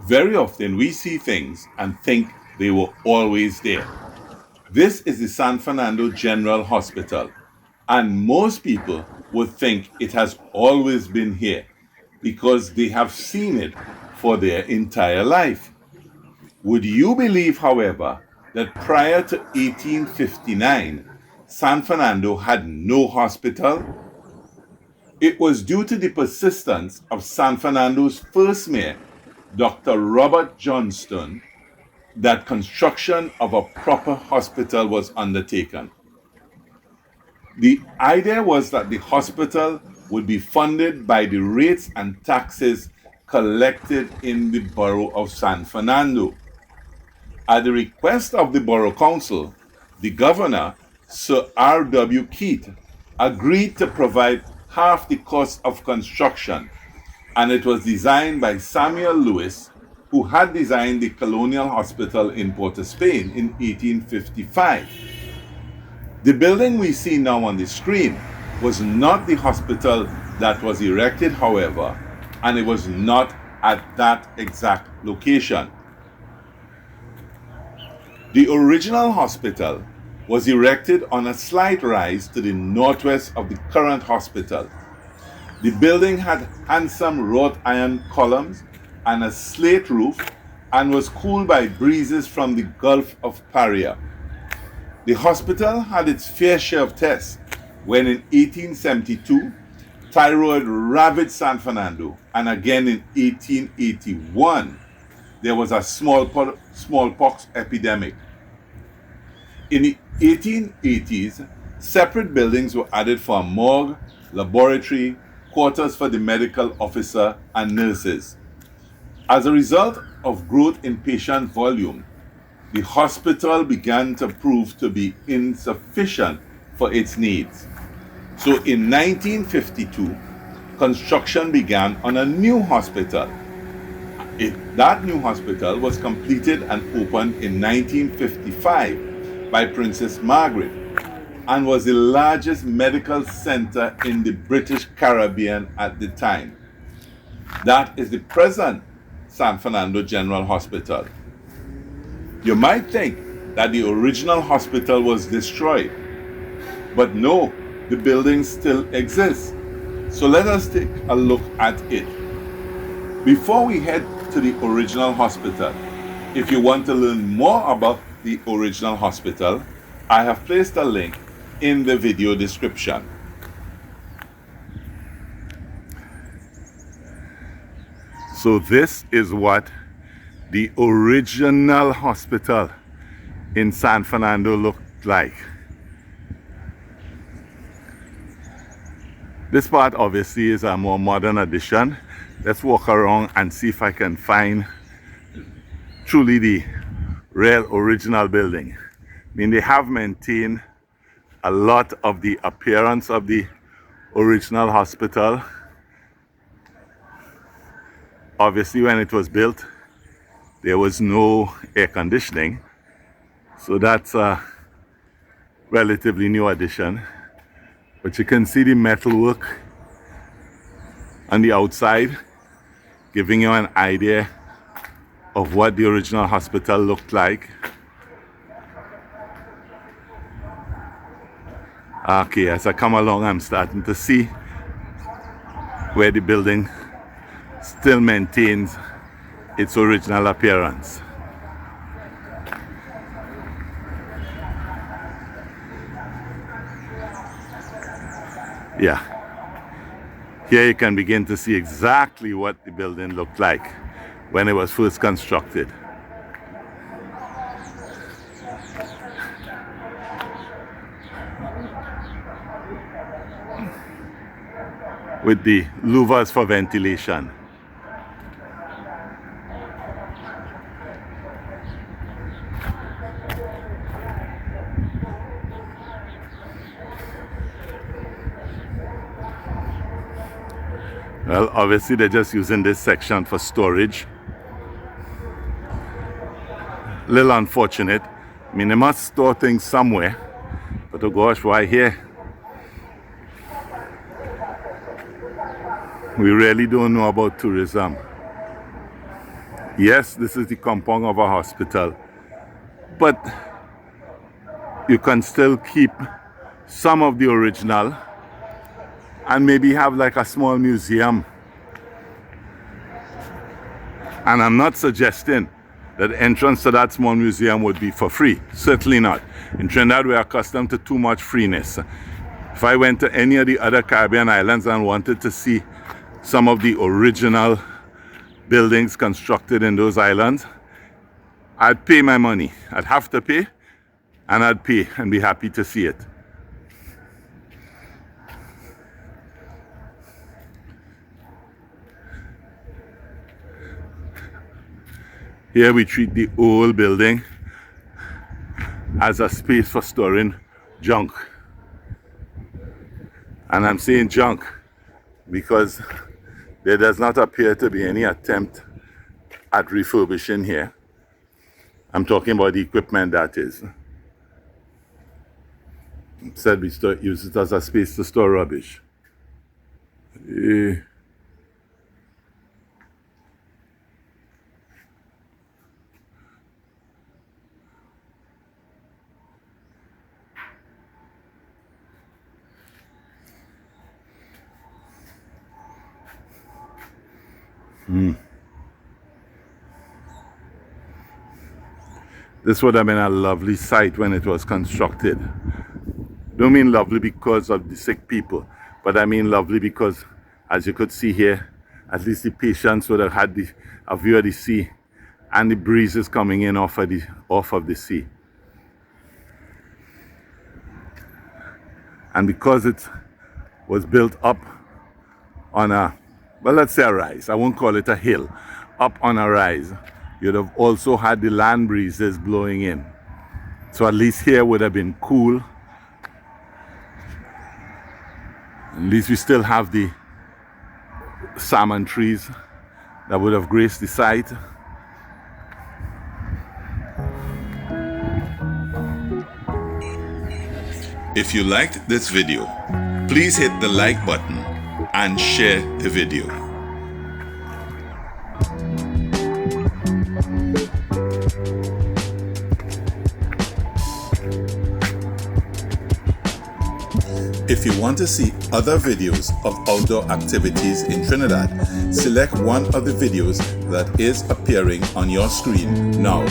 Very often we see things and think they were always there. This is the San Fernando General Hospital, and most people would think it has always been here because they have seen it for their entire life. Would you believe, however, that prior to 1859, San Fernando had no hospital? It was due to the persistence of San Fernando's first mayor, Dr. Robert Johnston, that construction of a proper hospital was undertaken. The idea was that the hospital would be funded by the rates and taxes collected in the borough of San Fernando. At the request of the borough council, the governor, Sir R.W. Keith, agreed to provide half the cost of construction, and it was designed by Samuel Lewis, who had designed the Colonial Hospital in Port of Spain in 1855. The building we see now on the screen was not the hospital that was erected, however, and it was not at that exact location. The original hospital was erected on a slight rise to the northwest of the current hospital. The building had handsome wrought iron columns and a slate roof and was cooled by breezes from the Gulf of Paria. The hospital had its fair share of tests when in 1872 typhoid ravaged San Fernando, and again in 1881 there was a smallpox epidemic. In the 1880s, separate buildings were added for a morgue, laboratory, quarters for the medical officer and nurses. As a result of growth in patient volume, the hospital began to prove to be insufficient for its needs. So in 1952, construction began on a new hospital. That new hospital was completed and opened in 1955 by Princess Margaret and was the largest medical center in the British Caribbean at the time. That is the present San Fernando General Hospital. You might think that the original hospital was destroyed, but no, the building still exists. So let us take a look at it. Before we head to the original hospital, if you want to learn more about the original hospital, I have placed a link in the video description. So this is what the original hospital in San Fernando looked like. This part obviously is a more modern addition. Let's walk around and see if I can find truly the real original building. I mean, they have maintained a lot of the appearance of the original hospital. Obviously, when it was built, there was no air conditioning, so that's a relatively new addition. But you can see the metalwork on the outside, giving you an idea of what the original hospital looked like. Okay, as I come along, I'm starting to see where the building still maintains its original appearance. Yeah, here you can begin to see exactly what the building looked like when it was first constructed. With the louvers for ventilation. Well, obviously they're just using this section for storage. A little unfortunate. I mean, they must store things somewhere. But oh gosh, why here? We really don't know about tourism. Yes, this is the compound of a hospital, but you can still keep some of the original and maybe have like a small museum. And I'm not suggesting that entrance to that small museum would be for free. Certainly not. In Trinidad, we're accustomed to too much freeness. If I went to any of the other Caribbean islands and wanted to see some of the original buildings constructed in those islands, I'd pay my money. I'd have to pay, and I'd pay and be happy to see it. Here we treat the old building as a space for storing junk. And I'm saying junk because there does not appear to be any attempt at refurbishing here. I'm talking about the equipment, that is. Instead, we use it as a space to store rubbish. This would have been a lovely site when it was constructed. Don't mean lovely because of the sick people, but I mean lovely because, as you could see here, at least the patients would have had a view of the sea and the breezes coming in off of the sea. And because it was built up on a, well, let's say a rise, I won't call it a hill, up on a rise, you'd have also had the land breezes blowing in. So at least here would have been cool. At least we still have the salmon trees that would have graced the site. If you liked this video, please hit the like button and share the video. If you want to see other videos of outdoor activities in Trinidad, select one of the videos that is appearing on your screen now.